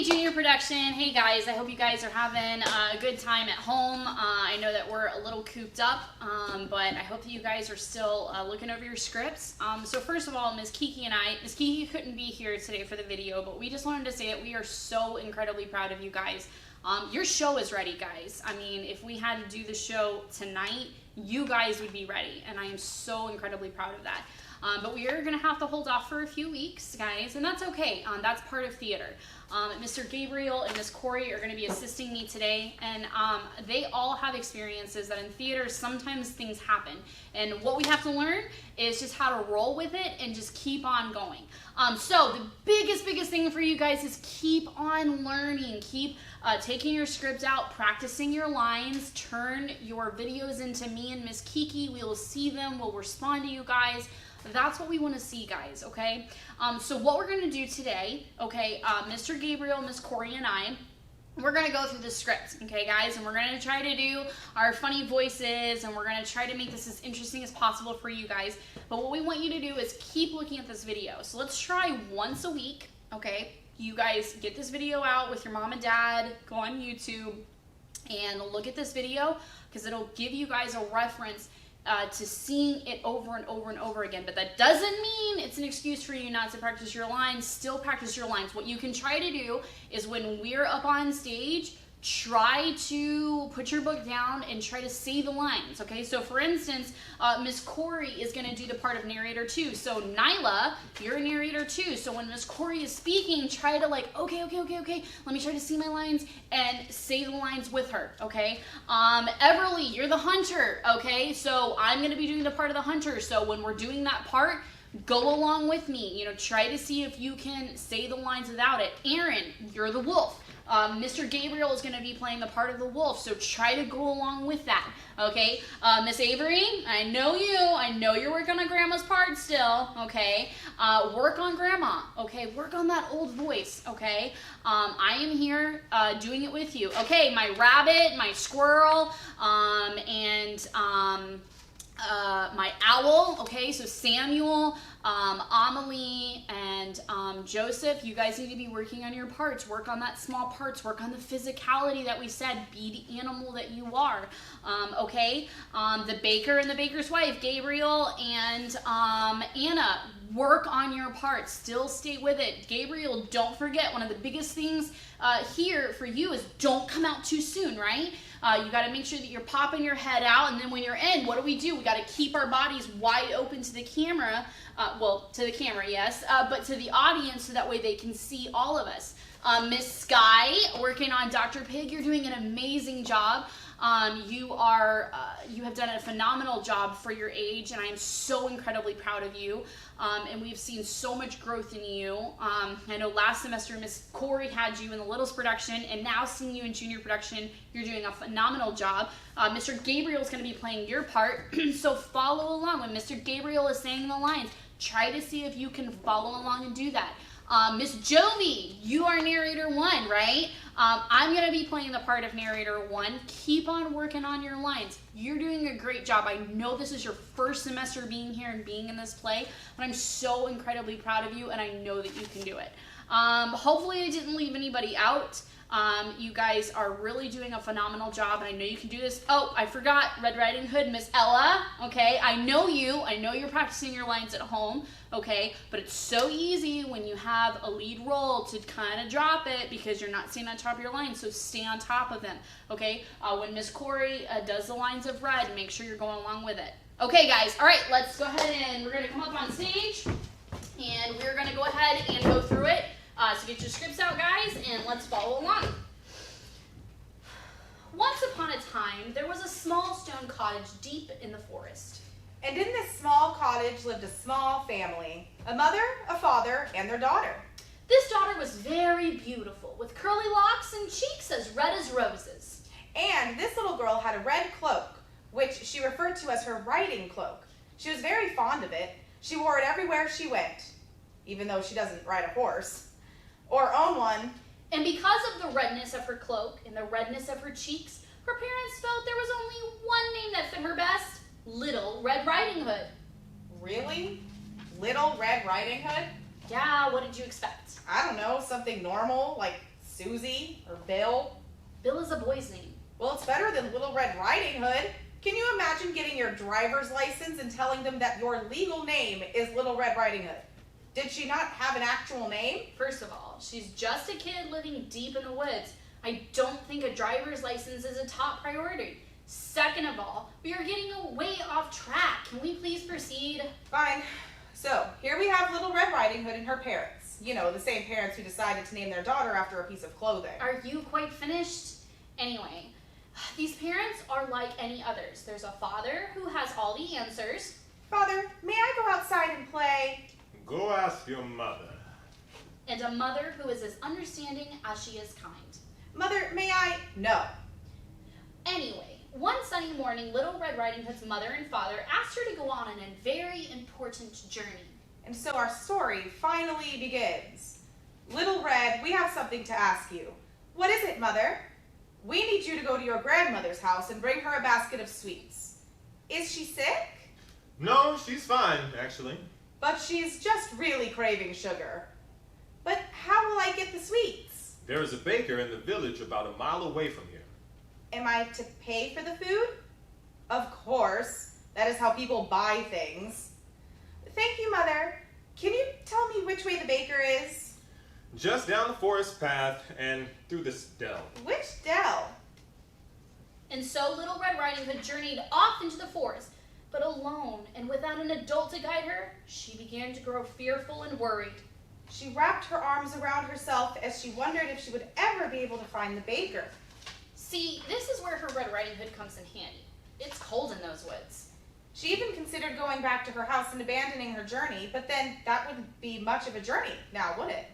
Junior Production. Hey guys, I hope you guys are having a good time at home. I know that we're a little cooped up, but I hope that you guys are still looking over your scripts. So first of all, Miss Kiki couldn't be here today for the video, but we just wanted to say that we are so incredibly proud of you guys. Your show is ready, guys. I mean, if we had to do the show tonight, you guys would be ready, and I am so incredibly proud of that. But we are going to have to hold off for a few weeks, guys, and that's okay. That's part of theater. Mr. Gabriel and Miss Corey are going to be assisting me today, and they all have experiences that in theater sometimes things happen, and what we have to learn is just how to roll with it and just keep on going. So the biggest thing for you guys is keep on learning, keep taking your scripts out, practicing your lines, turn your videos into me and Miss Kiki. We will see them, we'll respond to you guys. That's what we want to see, guys, okay? So what we're going to do today, okay, Mr. Gabriel, Miss Corey, and I, we're going to go through the script, okay, guys? And we're going to try to do our funny voices, and we're going to try to make this as interesting as possible for you guys. But what we want you to do is keep looking at this video. So let's try once a week, okay? You guys get this video out with your mom and dad, go on YouTube, and look at this video, because it'll give you guys a reference to seeing it over and over and over again. But that doesn't mean it's an excuse for you not to practice your lines. Still practice your lines. What you can try to do is when we're up on stage, try to put your book down and try to say the lines, okay? So for instance, Miss Corey is going to do the part of narrator too. So Nyla, you're a narrator too. So when Miss Corey is speaking, try to like, okay, let me try to see my lines and say the lines with her, okay? Everly, you're the hunter, okay? So I'm going to be doing the part of the hunter. So when we're doing that part, go along with me. You know, try to see if you can say the lines without it. Aaron, you're the wolf. Mr. Gabriel is going to be playing the part of the wolf, so try to go along with that, okay? Miss Avery, I know you're working on Grandma's part still, okay? Work on Grandma, okay? Work on that old voice, okay? I am here doing it with you. Okay, my rabbit, my squirrel, and my owl, okay? So Samuel, Amelie, and Joseph, you guys need to be working on your parts. Work on that small parts. Work on the physicality that we said. Be the animal that you are, okay? The baker and the baker's wife, Gabriel and Anna, work on your parts. Still stay with it. Gabriel, don't forget, one of the biggest things here for you is don't come out too soon, right? You got to make sure that you're popping your head out, and then when you're in, what do? We got to keep our bodies wide open to the camera, well, to the camera, yes, but to the audience so that way they can see all of us. Miss Sky, working on Dr. Pig, you're doing an amazing job. You have done a phenomenal job for your age, and I am so incredibly proud of you. And we've seen so much growth in you. I know last semester Miss Corey had you in the Littles production, and now seeing you in Junior production, you're doing a phenomenal job. Mr. Gabriel is going to be playing your part, so follow along. When Mr. Gabriel is saying the lines, try to see if you can follow along and do that. Miss Jovi, you are narrator 1, right? I'm going to be playing the part of narrator 1. Keep on working on your lines. You're doing a great job. I know this is your first semester being here and being in this play, but I'm so incredibly proud of you, and I know that you can do it. Hopefully I didn't leave anybody out. You guys are really doing a phenomenal job, and I know you can do this. Oh, I forgot, Red Riding Hood, Miss Ella, okay? I know you're practicing your lines at home, okay? But it's so easy when you have a lead role to kind of drop it because you're not staying on top of your lines, so stay on top of them, okay? When Miss Corey does the lines of red, make sure you're going along with it. Okay, guys, all right, let's go ahead and we're going to come up on stage, and we're going to go ahead and go through it. So get your scripts out, guys, and let's follow along. Once upon a time, there was a small stone cottage deep in the forest. And in this small cottage lived a small family, a mother, a father, and their daughter. This daughter was very beautiful, with curly locks and cheeks as red as roses. And this little girl had a red cloak, which she referred to as her riding cloak. She was very fond of it. She wore it everywhere she went, even though she doesn't ride a horse or own one. And because of the redness of her cloak and the redness of her cheeks, her parents felt there was only one name that fit her best: Little Red Riding Hood. Really? Little Red Riding Hood? Yeah, what did you expect? I don't know, something normal, like Susie or Bill. Bill is a boy's name. Well, it's better than Little Red Riding Hood. Can you imagine getting your driver's license and telling them that your legal name is Little Red Riding Hood? Did she not have an actual name? First of all, she's just a kid living deep in the woods. I don't think a driver's license is a top priority. Second of all, we are getting way off track. Can we please proceed? Fine. So, here we have Little Red Riding Hood and her parents. You know, the same parents who decided to name their daughter after a piece of clothing. Are you quite finished? Anyway, these parents are like any others. There's a father who has all the answers. Father, may I go outside and play? Go ask your mother. And a mother who is as understanding as she is kind. Mother, may I? No. Anyway, one sunny morning, Little Red Riding Hood's mother and father asked her to go on a very important journey. And so our story finally begins. Little Red, we have something to ask you. What is it, Mother? We need you to go to your grandmother's house and bring her a basket of sweets. Is she sick? No, she's fine, actually. But she's just really craving sugar. But how will I get the sweets? There is a baker in the village about a mile away from here. Am I to pay for the food? Of course. That is how people buy things. Thank you, Mother. Can you tell me which way the baker is? Just down the forest path and through this dell. Which dell? And so Little Red Riding Hood journeyed off into the forest, but alone and without an adult to guide her, she began to grow fearful and worried. She wrapped her arms around herself as she wondered if she would ever be able to find the baker. See, this is where her Red Riding Hood comes in handy. It's cold in those woods. She even considered going back to her house and abandoning her journey, but then that wouldn't be much of a journey now, would it?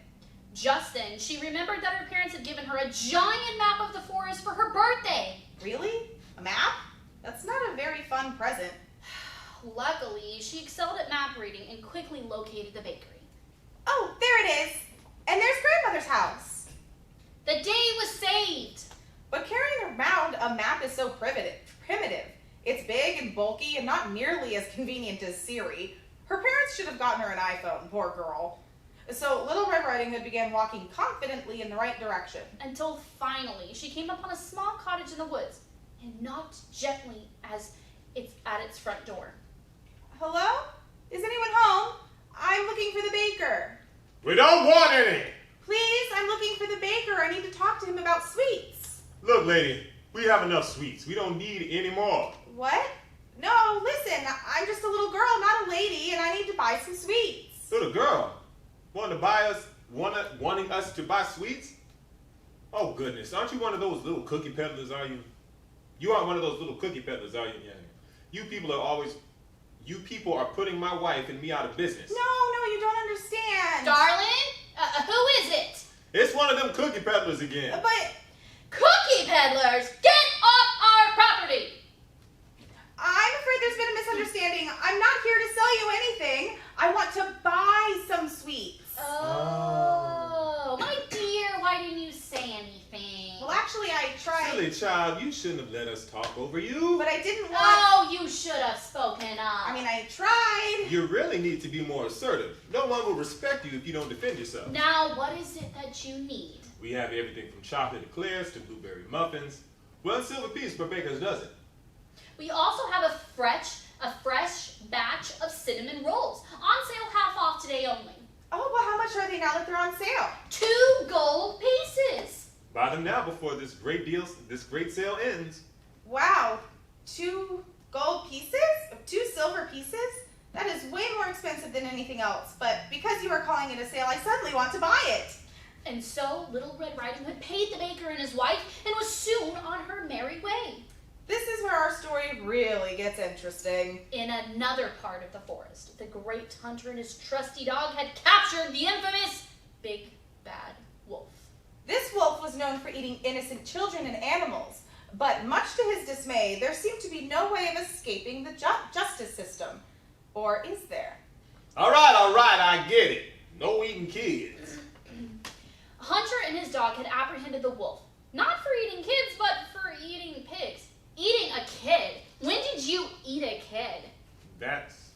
Just then, she remembered that her parents had given her a giant map of the forest for her birthday. Really? A map? That's not a very fun present. Luckily, she excelled at map reading and quickly located the bakery. Oh, there it is. And there's Grandmother's house. The day was saved. But carrying around a map is so primitive. It's big and bulky and not nearly as convenient as Siri. Her parents should have gotten her an iPhone, poor girl. So Little Red Riding Hood began walking confidently in the right direction. Until finally, she came upon a small cottage in the woods and knocked gently as it's at its front door. Hello? Is anyone home? I'm looking for the baker. We don't want any! Please, I'm looking for the baker. I need to talk to him about sweets. Look, lady, we have enough sweets. We don't need any more. What? No, listen, I'm just a little girl, not a lady, and I need to buy some sweets. Little girl, wanting us to buy sweets? Oh, goodness. Aren't you one of those little cookie peddlers, are you? You aren't one of those little cookie peddlers, are you? Yeah. You people are putting my wife and me out of business. No, you don't understand. Darling, who is it? It's one of them cookie peddlers again. But Cookie peddlers, get off our property! I'm afraid there's been a misunderstanding. I'm not here to sell you anything. I want to buy some sweets. Oh, my dear, why didn't you say anything? Well, actually, I tried. Silly child, you shouldn't have let us talk over you. But I didn't want... Oh, you should have spoken up. I mean, I tried. You really need to be more assertive. No one will respect you if you don't defend yourself. Now, what is it that you need? We have everything from chocolate eclairs to blueberry muffins. 1 silver piece per baker's dozen. We also have a fresh batch of cinnamon rolls. On sale half off today only. Oh, well, how much are they now that they're on sale? 2 gold pieces. Buy them now before this great sale ends. Wow, 2 gold pieces? 2 silver pieces? That is way more expensive than anything else. But because you are calling it a sale, I suddenly want to buy it. And so Little Red Riding Hood paid the baker and his wife and was soon on her merry way. This is where our story really gets interesting. In another part of the forest, the great hunter and his trusty dog had captured the infamous Big Bad Wolf. This wolf was known for eating innocent children and animals, but much to his dismay, there seemed to be no way of escaping the justice system. Or is there? All right, I get it. No eating kids. Hunter and his dog had apprehended the wolf, not for eating kids, but for eating pigs. Eating a kid? When did you eat a kid? That's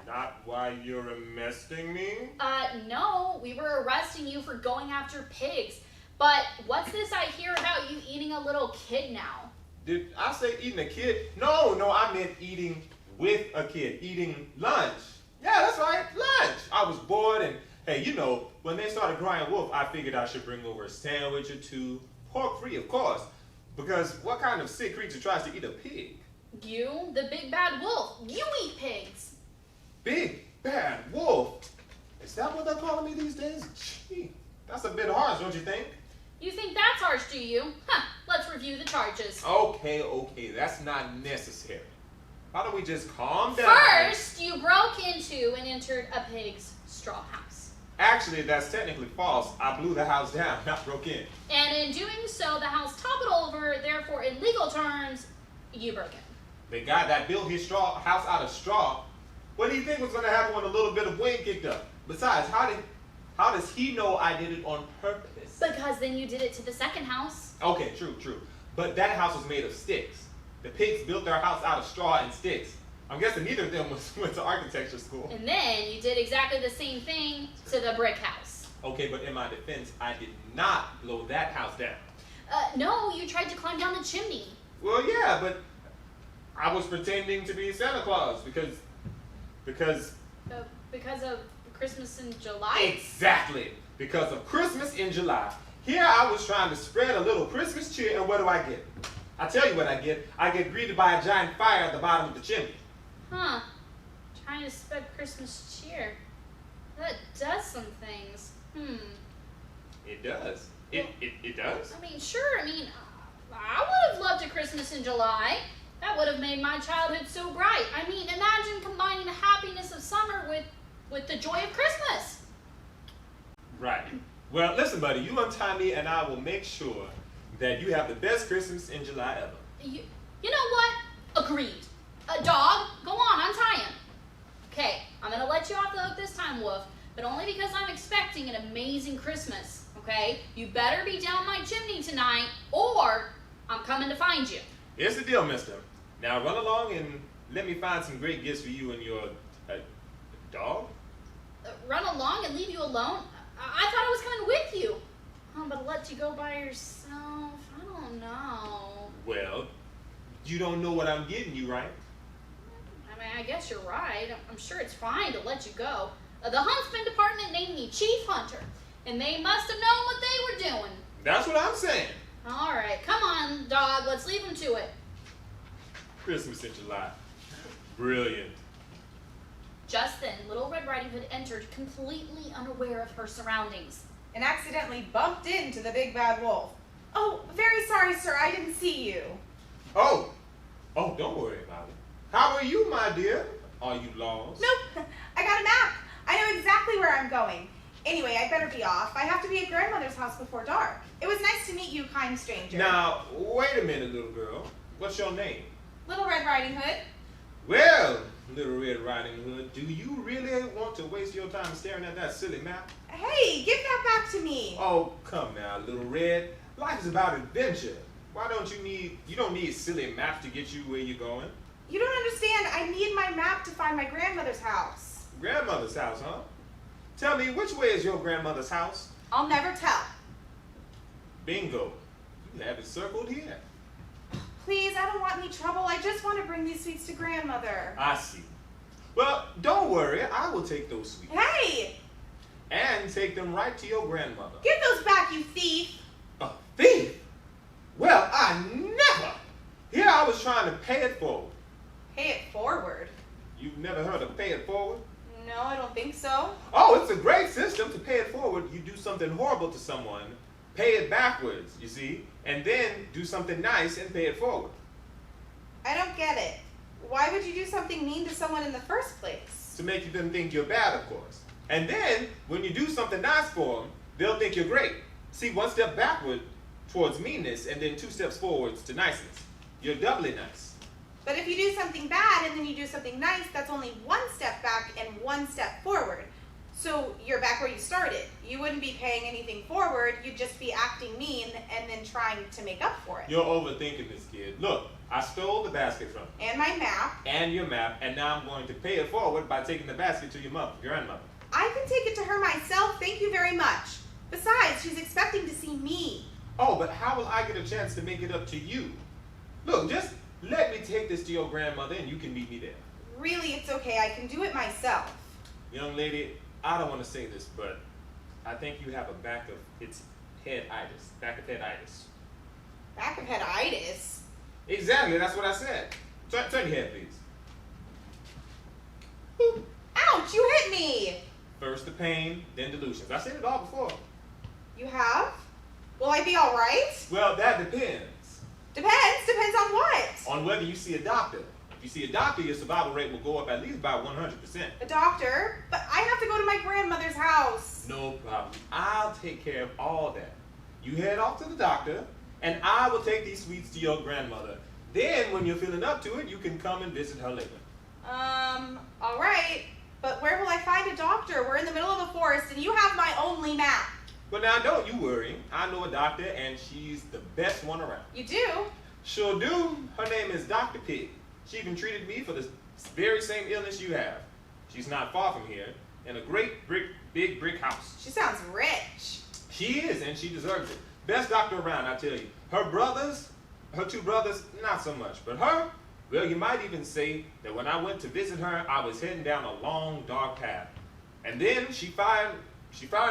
not why you're arresting me? No, we were arresting you for going after pigs. But what's this I hear about you eating a little kid now? Did I say eating a kid? No, I meant eating with a kid. Eating lunch. Yeah, that's right, lunch. I was bored and, hey, you know, when they started crying wolf, I figured I should bring over a sandwich or two. Pork free, of course. Because what kind of sick creature tries to eat a pig? You, the big bad wolf. You eat pigs. Big bad wolf? Is that what they're calling me these days? Gee, that's a bit harsh, don't you think? You think that's harsh, do you? Huh, let's review the charges. Okay, that's not necessary. Why don't we just calm down? First, you broke into and entered a pig's straw house. Actually, that's technically false. I blew the house down, not broke in. And in doing so, the house toppled over, therefore, in legal terms, you broke in. The guy that built his house out of straw, what do you think was going to happen when a little bit of wind kicked up? Besides, how does he know I did it on purpose? Because then you did it to the second house. Okay, true. But that house was made of sticks. The pigs built their house out of straw and sticks. I'm guessing neither of them went to architecture school. And then you did exactly the same thing to the brick house. Okay, but in my defense, I did not blow that house down. No, you tried to climb down the chimney. Well, yeah, but I was pretending to be Santa Claus because... Because of Christmas in July? Exactly. Because of Christmas in July. Here I was trying to spread a little Christmas cheer, and what do I get? I tell you what I get. I get greeted by a giant fire at the bottom of the chimney. Huh. Trying to spread Christmas cheer. That does some things. It does. It does? I mean, sure. I would have loved a Christmas in July. That would have made my childhood so bright. I mean, imagine combining the happiness of summer with the joy of Christmas. Right. Well, listen, buddy, you untie me and I will make sure that you have the best Christmas in July ever. You know what? Agreed. Dog, go on, untie him. Okay, I'm going to let you off the hook this time, Wolf, but only because I'm expecting an amazing Christmas, okay? You better be down my chimney tonight or I'm coming to find you. Here's the deal, mister. Now run along and let me find some great gifts for you and your dog. Run along and leave you alone? I thought I was coming with you. But let you go by yourself? I don't know. Well, you don't know what I'm getting you, right? I mean, I guess you're right. I'm sure it's fine to let you go. The Huntsman Department named me Chief Hunter, and they must have known what they were doing. That's what I'm saying. All right, come on, dog. Let's leave him to it. Christmas in July. Brilliant. Just then, Little Red Riding Hood entered, completely unaware of her surroundings. And accidentally bumped into the big bad wolf. Oh, very sorry, sir. I didn't see you. Oh, don't worry about it. How are you, my dear? Are you lost? Nope. I got a map. I know exactly where I'm going. Anyway, I better be off. I have to be at grandmother's house before dark. It was nice to meet you, kind stranger. Now, wait a minute, little girl. What's your name? Little Red Riding Hood. Well, Little Red Riding Hood, do you really want to waste your time staring at that silly map? Hey, give that back to me. Oh, come now, Little Red. Life is about adventure. Why don't you don't need silly maps to get you where you're going. You don't understand. I need my map to find my grandmother's house. Grandmother's house, huh? Tell me, which way is your grandmother's house? I'll never tell. Bingo. You have it circled here. Please, I don't want any trouble. I just want to bring these sweets to grandmother. I see. Well, don't worry. I will take those sweets. Hey! And take them right to your grandmother. Give those back, you thief! A thief? Well, I never. Here I was trying to pay it forward. Pay it forward. You've never heard of pay it forward? No, I don't think so. Oh, it's a great system to pay it forward. You do something horrible to someone, pay it backwards, you see, and then do something nice and pay it forward. I don't get it. Why would you do something mean to someone in the first place? To make them think you're bad, of course. And then, when you do something nice for them, they'll think you're great. See, one step backward towards meanness, and then 2 steps forwards to niceness. You're doubly nice. But if you do something bad and then you do something nice, that's only 1 step back and 1 step forward. So you're back where you started. You wouldn't be paying anything forward, you'd just be acting mean and then trying to make up for it. You're overthinking this, kid. Look, I stole the basket from you. And my map. And your map, and now I'm going to pay it forward by taking the basket to your grandmother. I can take it to her myself, thank you very much. Besides, she's expecting to see me. Oh, but how will I get a chance to make it up to you? Look, just let me take this to your grandmother and you can meet me there. Really, it's okay. I can do it myself. Young lady, I don't want to say this, but I think you have a back of headitis. Back of headitis. Back of headitis? Exactly, that's what I said. Turn your head, please. Boop. Ouch, you hit me! First the pain, then delusions. I said it all before. You have? Will I be alright? Well, that depends. Depends on what? On whether you see a doctor. If you see a doctor, your survival rate will go up at least by 100%. A doctor? But I have to go to my grandmother's house. No problem. I'll take care of all that. You head off to the doctor, and I will take these sweets to your grandmother. Then, when you're feeling up to it, you can come and visit her later. Alright. But where will I find a doctor? We're in the middle of the forest, and you have my only map. Well, now, don't you worry. I know a doctor, and she's the best one around. You do? Sure do. Her name is Dr. Pig. She even treated me for the very same illness you have. She's not far from here, in a great big brick house. She sounds rich. She is, and she deserves it. Best doctor around, I tell you. Her two brothers, not so much. But her, well, you might even say that when I went to visit her, I was heading down a long, dark path. And then she fired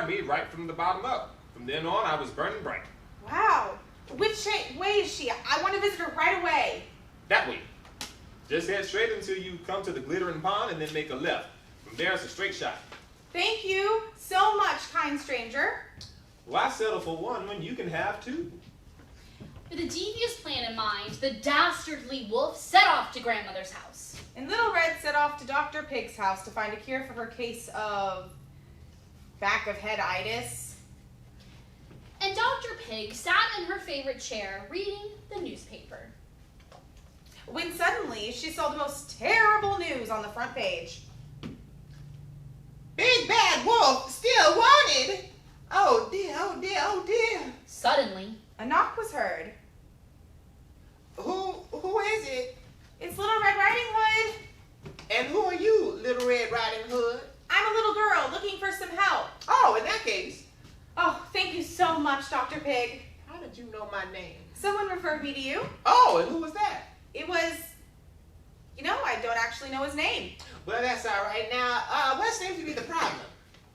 me right from the bottom up. From then on, I was burning bright. Wow. Which way is she? I want to visit her right away. That way. Just head straight until you come to the glittering pond and then make a left. From there, it's a straight shot. Thank you so much, kind stranger. Why settle for one when you can have two? With a devious plan in mind, the dastardly wolf set off to grandmother's house. And Little Red set off to Dr. Pig's house to find a cure for her case of back of headitis. And Dr. Pig sat in her favorite chair reading the newspaper. When suddenly she saw the most terrible news on the front page. Big bad wolf still wanted. Oh dear, oh dear, oh dear. Suddenly, A knock was heard. Who is it? It's Little Red Riding Hood. And who are you, Little Red Riding Hood? I'm a little girl looking for some help. Oh, in that case, Oh, thank you so much, Dr. Pig. how did you know my name? Someone referred me to you. Oh, and who was that? It was, I don't actually know his name. Well, that's all right. Now, what seems to be the problem?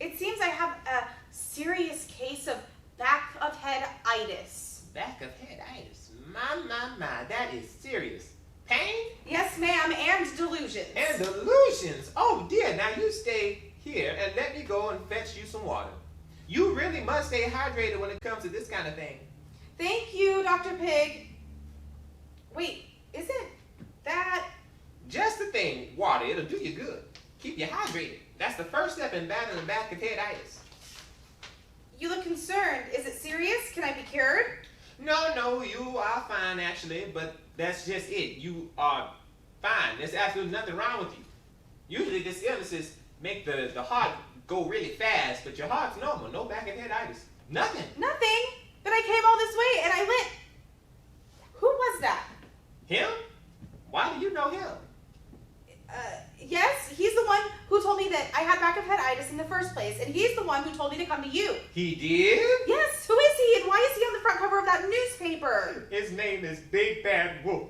It seems I have a serious case of back of headitis. Back of headitis. My, that is serious. Pain Yes, ma'am, and delusions. and delusions. Oh dear, now you stay here and let me go and fetch you some water. You really must stay hydrated when it comes to this kind of thing. Thank you, Dr. Pig. Wait, isn't that... Just the thing, water, it'll do you good. Keep you hydrated. That's the first step in battling back of headitis. You look concerned. Is it serious? Can I be cured? No, you are fine actually, but that's just it. You are fine. There's absolutely nothing wrong with you. Usually this illnesses make the heart go really fast, but your heart's normal. No back of headitis. Nothing. Nothing. But I came all this way and I went... Who was that? Him? Why do you know him? Yes, he's the one who told me that I had back of headitis in the first place, and he's the one who told me to come to you. He did? Yes, who is he, and why is he on the front cover of that newspaper? His name is Big Bad Wolf.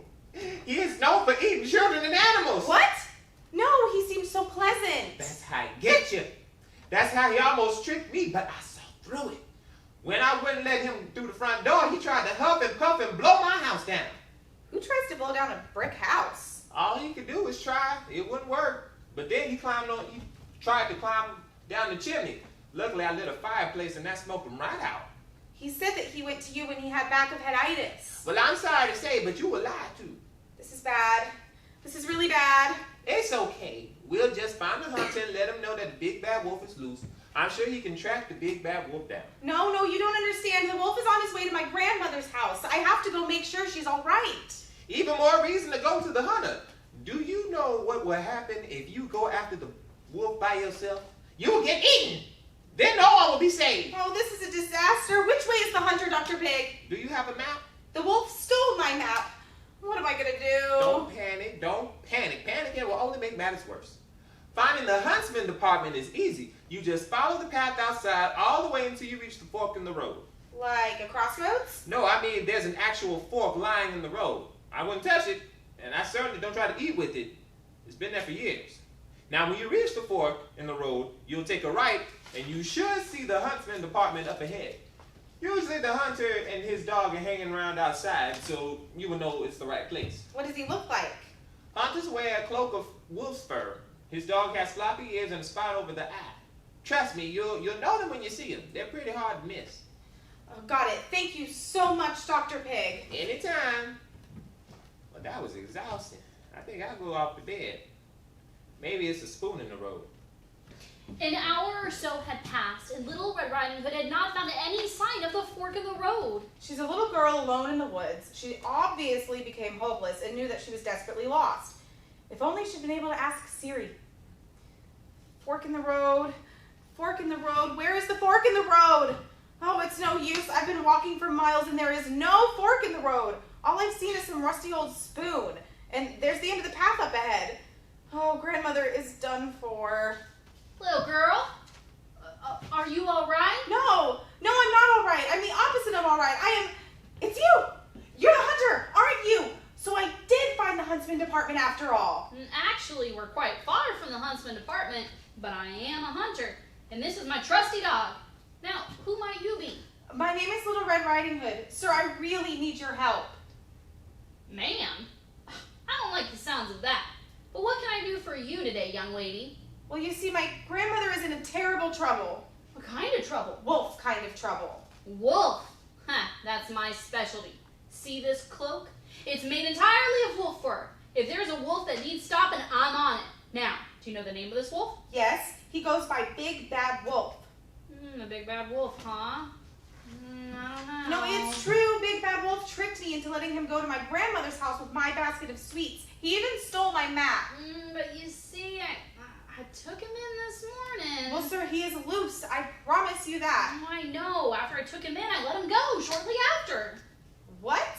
He is known for eating children and animals. What? No, he seems so pleasant. That's how he gets you. That's how he almost tricked me, but I saw through it. When I wouldn't let him through the front door, he tried to huff and puff and blow my house down. Who tries to blow down a brick house? All he could do was try. It wouldn't work. But then he tried to climb down the chimney. Luckily, I lit a fireplace and that smoked him right out. He said that he went to you when he had back of headitis. Well, I'm sorry to say, but you were lied to. This is bad. This is really bad. It's okay. We'll just find the hunter and let him know that the big bad wolf is loose. I'm sure he can track the big bad wolf down. No, you don't understand. The wolf is on his way to my grandmother's house. I have to go make sure she's all right. Even more reason to go to the hunter. Do you know what will happen if you go after the wolf by yourself? You will get eaten. Then no one will be saved. Oh, this is a disaster. Which way is the hunter, Dr. Pig? Do you have a map? The wolf stole my map. What am I going to do? Don't panic. Don't panic. Panicking will only make matters worse. Finding the huntsman department is easy. You just follow the path outside all the way until you reach the fork in the road. Like a crossroads? No, I mean there's an actual fork lying in the road. I wouldn't touch it, and I certainly don't try to eat with it. It's been there for years. Now, when you reach the fork in the road, you'll take a right, and you should see the huntsman department up ahead. Usually the hunter and his dog are hanging around outside, so you will know it's the right place. What does he look like? Hunters wear a cloak of wolf's fur. His dog has floppy ears and a spot over the eye. Trust me, you'll know them when you see them. They're pretty hard to miss. Oh, got it. Thank you so much, Dr. Pig. Anytime. But that was exhausting. I think I'll go off to bed. Maybe it's a spoon in the road. An hour or so had passed, and Little Red Riding Hood had not found any sign of the fork in the road. She's a little girl alone in the woods. She obviously became hopeless and knew that she was desperately lost. If only she'd been able to ask Siri. Fork in the road. Fork in the road. Where is the fork in the road? Oh, it's no use. I've been walking for miles and there is no fork in the road. All I've seen is some rusty old spoon. And there's the end of the path up ahead. Oh, grandmother is done for. Little girl, are you all right? No, I'm not all right. I'm the opposite of all right. It's you. You're the hunter, aren't you? So I did find the huntsman department after all. Actually, we're quite far from the huntsman department, but I am a hunter, and this is my trusty dog. Now, who might you be? My name is Little Red Riding Hood. Sir, I really need your help. Ma'am? I don't like the sounds of that. But what can I do for you today, young lady? Well, you see, my grandmother is in terrible trouble. What kind of trouble? Wolf kind of trouble. Wolf. That's my specialty. See this cloak? It's made entirely of wolf fur. If there's a wolf that needs stopping, I'm on it. Now, do you know the name of this wolf? Yes, he goes by Big Bad Wolf. The big bad wolf, huh? I don't know. No, it's true. Big Bad Wolf tricked me into letting him go to my grandmother's house with my basket of sweets. He even stole my map. But you see, I took him in this morning. Well, sir, he is loose. I promise you that. I know. After I took him in, I let him go shortly after. What?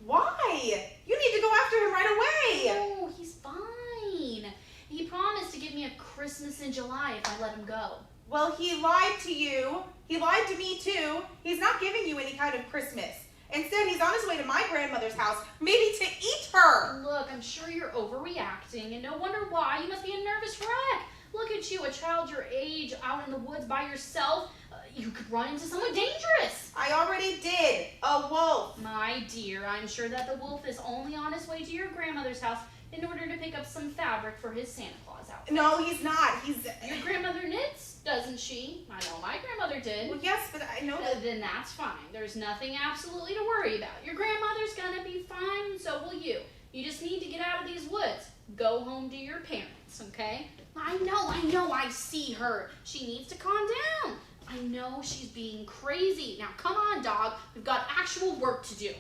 Why? You need to go after him right away. No, he's fine. He promised to give me a Christmas in July if I let him go. Well, he lied to you. He lied to me, too. He's not giving you any kind of Christmas. Instead, he's on his way to my grandmother's house, maybe to eat her. Look, I'm sure you're overreacting, and no wonder why. You must be a nervous wreck. Look at you, a child your age, out in the woods by yourself. You could run into someone dangerous. I already did. A wolf. My dear, I'm sure that the wolf is only on his way to your grandmother's house in order to pick up some fabric for his Santa Claus outfit. No, he's not. Your grandmother knits, doesn't she? I know my grandmother did. Well, yes, but I know that. Then that's fine. There's nothing absolutely to worry about. Your grandmother's gonna be fine, and so will you. You just need to get out of these woods. Go home to your parents, okay? I know, I see her. She needs to calm down. I know she's being crazy. Now, come on, dog. We've got actual work to do.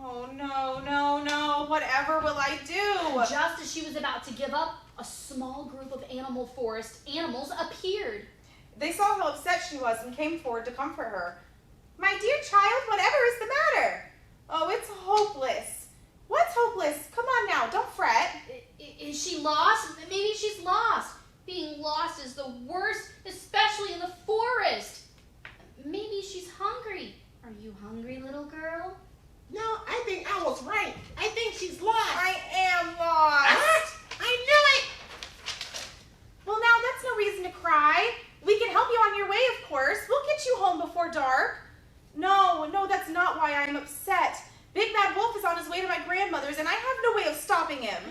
Oh, no. Whatever will I do? Just as she was about to give up, a small group of animal forest animals appeared. They saw how upset she was and came forward to comfort her. My dear child, whatever is the matter? Oh, it's hopeless. What's hopeless? Come on now, don't fret. Is she lost? Maybe she's lost. Being lost is the worst, especially in the forest. Maybe she's hungry. Are you hungry, little girl? No, I think I was right. I think she's lost. I am lost. I knew it. Well, now that's no reason to cry. We can help you on your way, of course. We'll get you home before dark. No, that's not why I'm upset. Big Bad Wolf is on his way to my grandmother's, and I have no way of stopping him.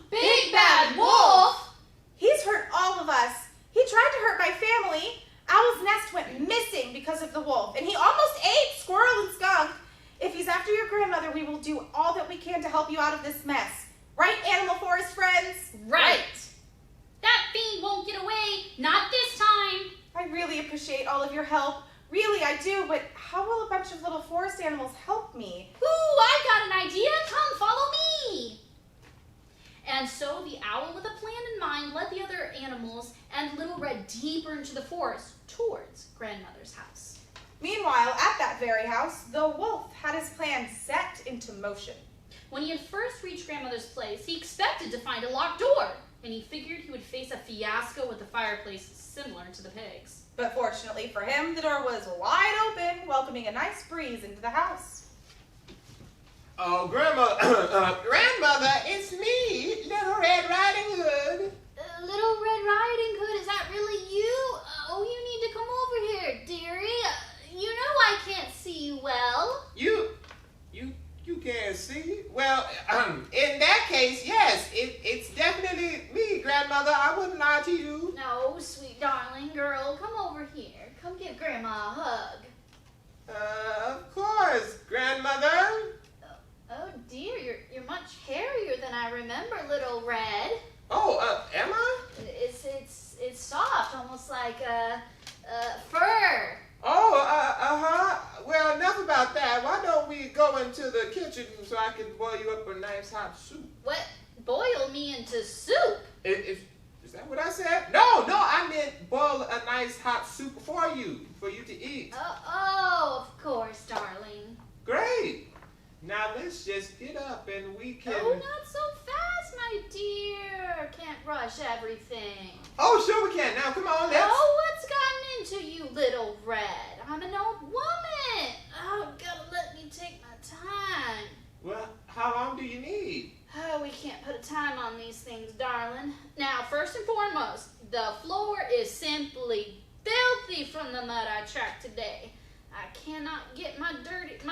Big Bad Wolf? He's hurt all of us. He tried to hurt my family. Owl's nest went missing because of the wolf, and he almost ate squirrel and skunk. If he's after your grandmother, we will do all that we can to help you out of this mess. Right, Animal Forest friends? Right. That fiend won't get away. Not this time. I really appreciate all of your help. Really, I do, but how will a bunch of little forest animals help me? Ooh, I've got an idea. Come, follow me. And so the owl, with a plan in mind, led the other animals and Little Red deeper into the forest towards grandmother's house. Meanwhile, at that very house, the wolf had his plan set into motion. When he had first reached grandmother's place, he expected to find a locked door. and he figured he would face a fiasco with the fireplace similar to the pigs. But fortunately for him, the door was wide open, welcoming a nice breeze into the house. Oh, grandmother, it's me, Little Red Riding Hood. Little Red Riding Hood, is that really you? Oh, you need to come over here, dearie. You know I can't see you well. You can't see? Well, in that case, yes, it's definitely me, grandmother. I wouldn't lie to you. No, sweet darling girl, come over here. Come give Grandma a hug. Of course, grandmother. Oh dear, you're much hairier than I remember, Little Red. Oh, am I? It's soft, almost like fur. Oh, well, enough about that. Why don't we go into the kitchen so I can boil you up a nice hot soup? What? Boil me into soup? Is that what I said? No, I meant boil a nice hot soup for you to eat. Oh, of course, darling. Great. Now let's just get up and we can... Oh, not so fast, my dear. Can't rush everything. Oh, sure we can. Now, come on, let's... Oh, what's gotten into you, Little Red? I'm an old woman. Oh, gotta let me take my time. Well, how long do you need? Oh, we can't put a time on these things, darling. Now, first and foremost, the floor is simply filthy from the mud I tracked today. I cannot get my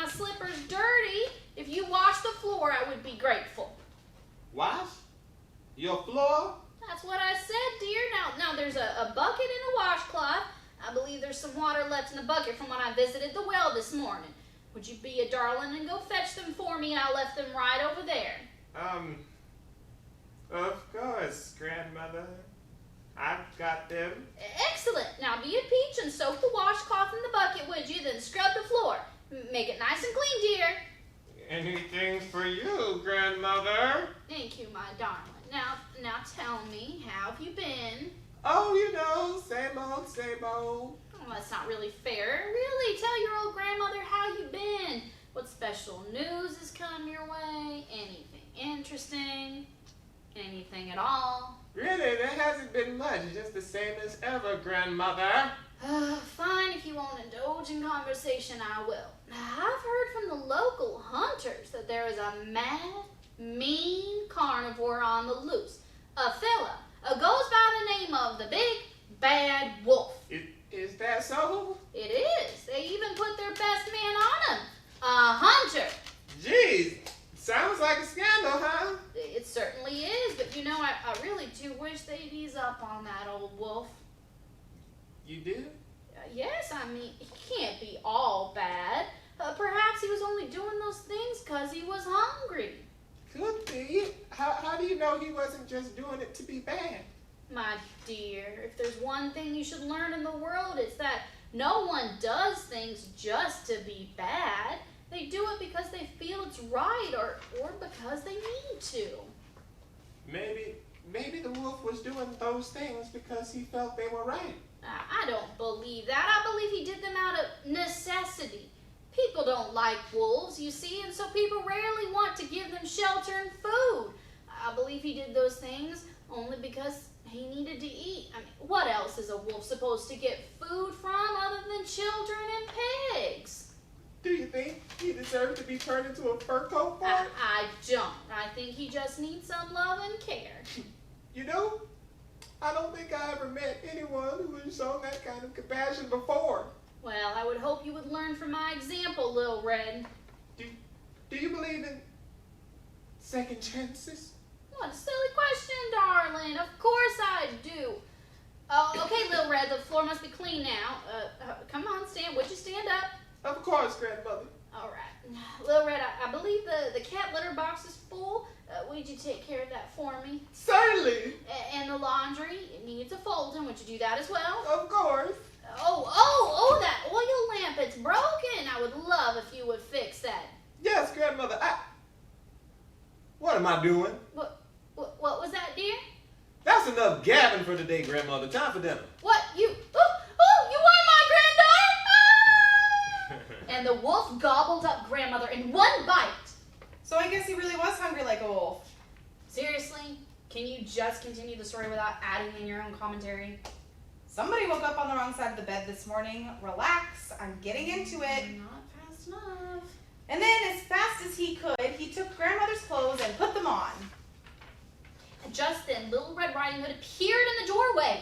slippers dirty. If you wash the floor, I would be grateful. Wash? Your floor? That's what I said, dear. Now there's a bucket and a washcloth. I believe there's some water left in the bucket from when I visited the well this morning. Would you be a darling and go fetch them for me? I left them right over there. Of course, grandmother. I've got them. Excellent. Now be a peach and soak the washcloth in the bucket, would you? Then scrub the floor. Make it nice and clean, dear. Anything for you, grandmother. Thank you, my darling. Now tell me, how have you been? Oh, you know, same old, same old. Oh, that's not really fair. Really, tell your old grandmother how you been. What special news has come your way? Anything interesting? Anything at all? Really, there hasn't been much. Just the same as ever, grandmother. Fine, if you won't indulge in conversation, I will. I've heard from the local hunters that there is a mad, mean carnivore on the loose. A fella goes by the name of the Big Bad Wolf. Is that so? It is. They even put their best man on him. A hunter. Jeez, sounds like a scandal, huh? It certainly is, but you know, I really do wish they'd ease up on that old wolf. You do? Yes, I mean, he can't be all bad. Perhaps he was only doing those things because he was hungry. Could be. How do you know he wasn't just doing it to be bad? My dear, if there's one thing you should learn in the world, it's that no one does things just to be bad. They do it because they feel it's right or because they need to. Maybe the wolf was doing those things because he felt they were right. I don't believe that. I believe he did them out of necessity. People don't like wolves, you see, and so people rarely want to give them shelter and food. I believe he did those things only because he needed to eat. I mean, what else is a wolf supposed to get food from other than children and pigs? Do you think he deserved to be turned into a fur coat for it? I don't. I think he just needs some love and care. You know, I don't think I ever met anyone who has shown that kind of compassion before. Well, I would hope you would learn from my example, Lil Red. Do you believe in second chances? What a silly question, darling. Of course I do. Oh, okay, Lil Red, the floor must be clean now. Come on, would you stand up? Of course, grandmother. All right. Lil Red, I believe the cat litter box is full. Would you take care of that for me? Certainly. And the laundry, it needs a folding. Would you do that as well? Of course. Oh, that oil lamp, it's broken. I would love if you would fix that. Yes, grandmother. What am I doing? What was that, dear? That's enough gabbing for today, grandmother. Time for dinner. What? You want my granddaughter? And the wolf gobbled up grandmother in one bite. So I guess he really was hungry like a wolf. Seriously? can you just continue the story without adding in your own commentary? Somebody woke up on the wrong side of the bed this morning. Relax, I'm getting into it. Not fast enough. And then, as fast as he could, he took grandmother's clothes and put them on. Just then, Little Red Riding Hood appeared in the doorway.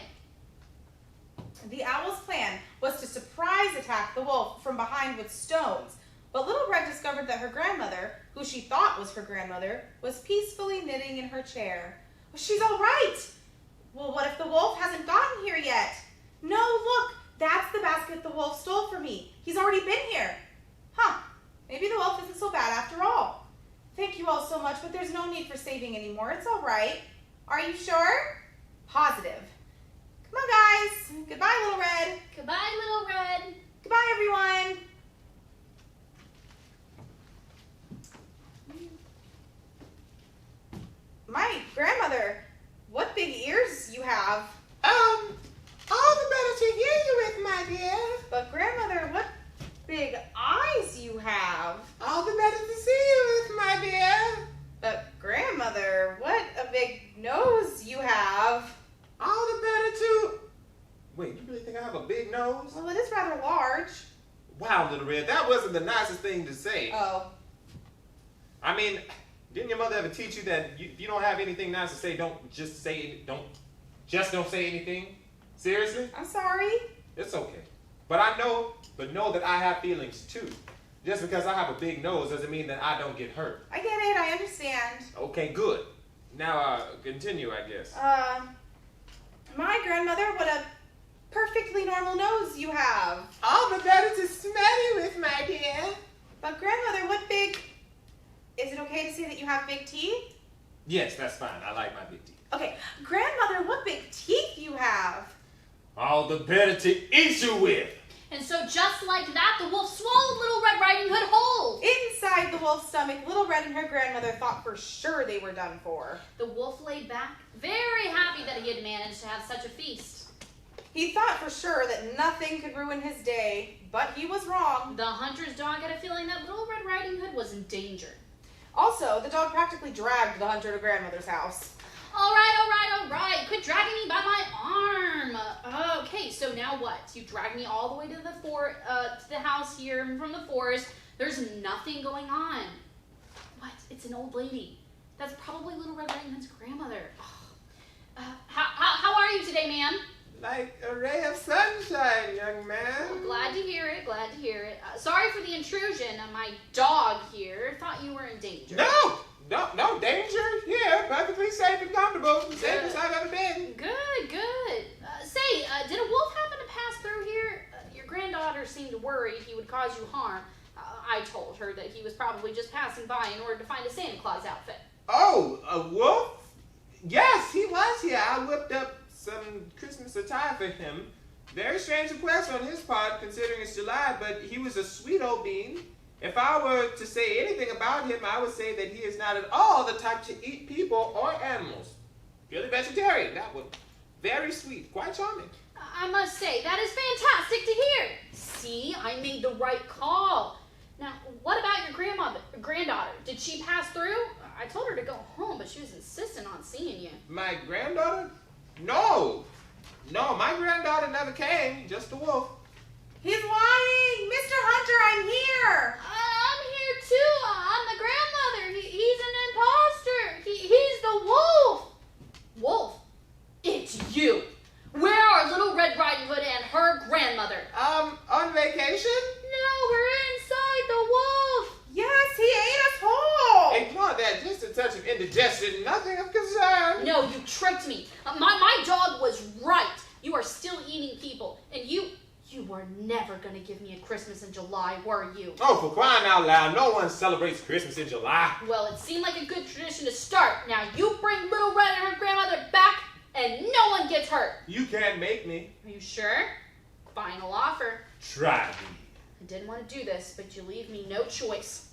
The owl's plan was to surprise attack the wolf from behind with stones, but Little Red discovered that her grandmother, who she thought was her grandmother, was peacefully knitting in her chair. She's all right. Well, what if the wolf hasn't gotten here yet? No, look, that's the basket the wolf stole from me. He's already been here. Huh, maybe the wolf isn't so bad after all. Thank you all so much, but there's no need for saving anymore. It's all right. Are you sure? Positive. Come on, guys. Goodbye, Little Red. Goodbye, Little Red. Goodbye, everyone. My grandmother, what big ears you have. All the better to hear you with, my dear. But grandmother, what big eyes you have. All the better to see you with, my dear. But grandmother, what a big nose you have. All the better to... Wait, you really think I have a big nose? Well, it is rather large. Wow, Little Red, that wasn't the nicest thing to say. Oh, I mean, didn't your mother ever teach you that if you don't have anything nice to say, don't say anything? Seriously? I'm sorry. It's okay. But know that I have feelings too. Just because I have a big nose doesn't mean that I don't get hurt. I get it, I understand. Okay, good. Now, continue, I guess. My grandmother, what a perfectly normal nose you have. All the better to smell you with, my dear. But grandmother, what big... Is it okay to say that you have big teeth? Yes, that's fine. I like my big teeth. Okay, grandmother, what big teeth you have. All the better to eat you with. And so just like that, the wolf swallowed Little Red Riding Hood whole. Inside the wolf's stomach, Little Red and her grandmother thought for sure they were done for. The wolf laid back, very happy that he had managed to have such a feast. He thought for sure that nothing could ruin his day, but he was wrong. The hunter's dog had a feeling that Little Red Riding Hood was in danger. Also, the dog practically dragged the hunter to grandmother's house. All right. Quit dragging me by my arm. Okay, so now what? You dragged me all the way to the house here from the forest. There's nothing going on. What? It's an old lady. That's probably Little Red Riding Hood's grandmother. How are you today, ma'am? Like a ray of sunshine, young man. Oh, glad to hear it. Sorry for the intrusion. My dog here thought you were in danger. No danger here. Perfectly safe and comfortable. Safest I've ever been. Good. Did a wolf happen to pass through here? Your granddaughter seemed worried he would cause you harm. I told her that he was probably just passing by in order to find a Santa Claus outfit. Oh, a wolf? Yes, he was here. I whipped up some Christmas attire for him. Very strange request on his part, considering it's July, but he was a sweet old bean. If I were to say anything about him, I would say that he is not at all the type to eat people or animals. Purely vegetarian. That was very sweet. Quite charming. I must say, that is fantastic to hear. See, I made the right call. Now, what about your granddaughter? Did she pass through? I told her to go home, but she was insistent on seeing you. My granddaughter? No, my granddaughter never came. Just the wolf. He's lying! Mr. Hunter, I'm here! I'm here too. I'm the grandmother. He's an imposter. He's the wolf. Wolf, it's you. Where are Little Red Riding Hood and her grandmother? On vacation? No, we're inside the wolf. Yes, he ate us whole! Ignore that. Just a touch of indigestion. Nothing of concern. No, you tricked me. My dog was right. You are still eating people, and you were never going to give me a Christmas in July, were you? Oh, for crying out loud, no one celebrates Christmas in July. Well, it seemed like a good tradition to start. Now you bring Little Red and her grandmother back, and no one gets hurt. You can't make me. Are you sure? Final offer. Try me. I didn't want to do this, but you leave me no choice.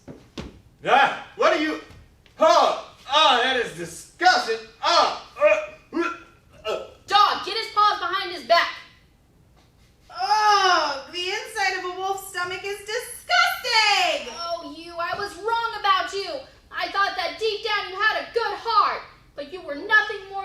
Ah, what are you? Oh, that is disgusting. Dog, get his paws behind his back. Oh, the inside of a wolf's stomach is disgusting! Oh, I was wrong about you. I thought that deep down you had a good heart, but you were nothing more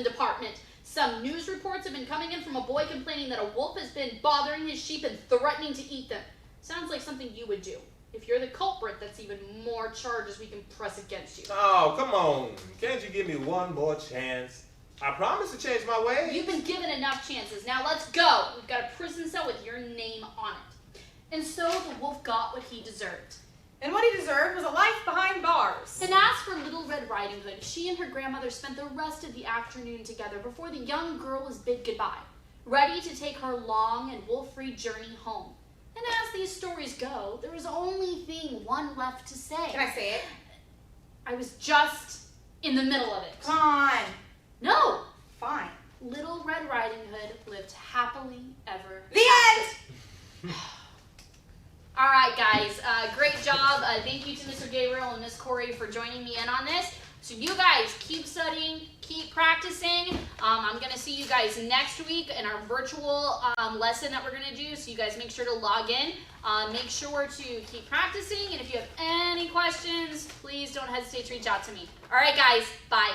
department. Some news reports have been coming in from a boy complaining that a wolf has been bothering his sheep and threatening to eat them. Sounds like something you would do. If you're the culprit, that's even more charges we can press against you. Oh, come on. Can't you give me one more chance? I promise to change my ways. You've been given enough chances. Now let's go. We've got a prison cell with your name on it. And so the wolf got what he deserved. And what he deserved was a life behind bars. And as for Little Red Riding Hood, she and her grandmother spent the rest of the afternoon together before the young girl was bid goodbye, ready to take her long and wolf-free journey home. And as these stories go, there is only one left to say. Can I say it? I was just in the middle of it. Come on. No! Fine. Little Red Riding Hood lived happily ever The end! All right, guys, great job. Thank you to Mr. Gabriel and Miss Corey for joining me in on this. So you guys keep studying, keep practicing. I'm going to see you guys next week in our virtual lesson that we're going to do. So you guys make sure to log in. Make sure to keep practicing. And if you have any questions, please don't hesitate to reach out to me. All right, guys, bye.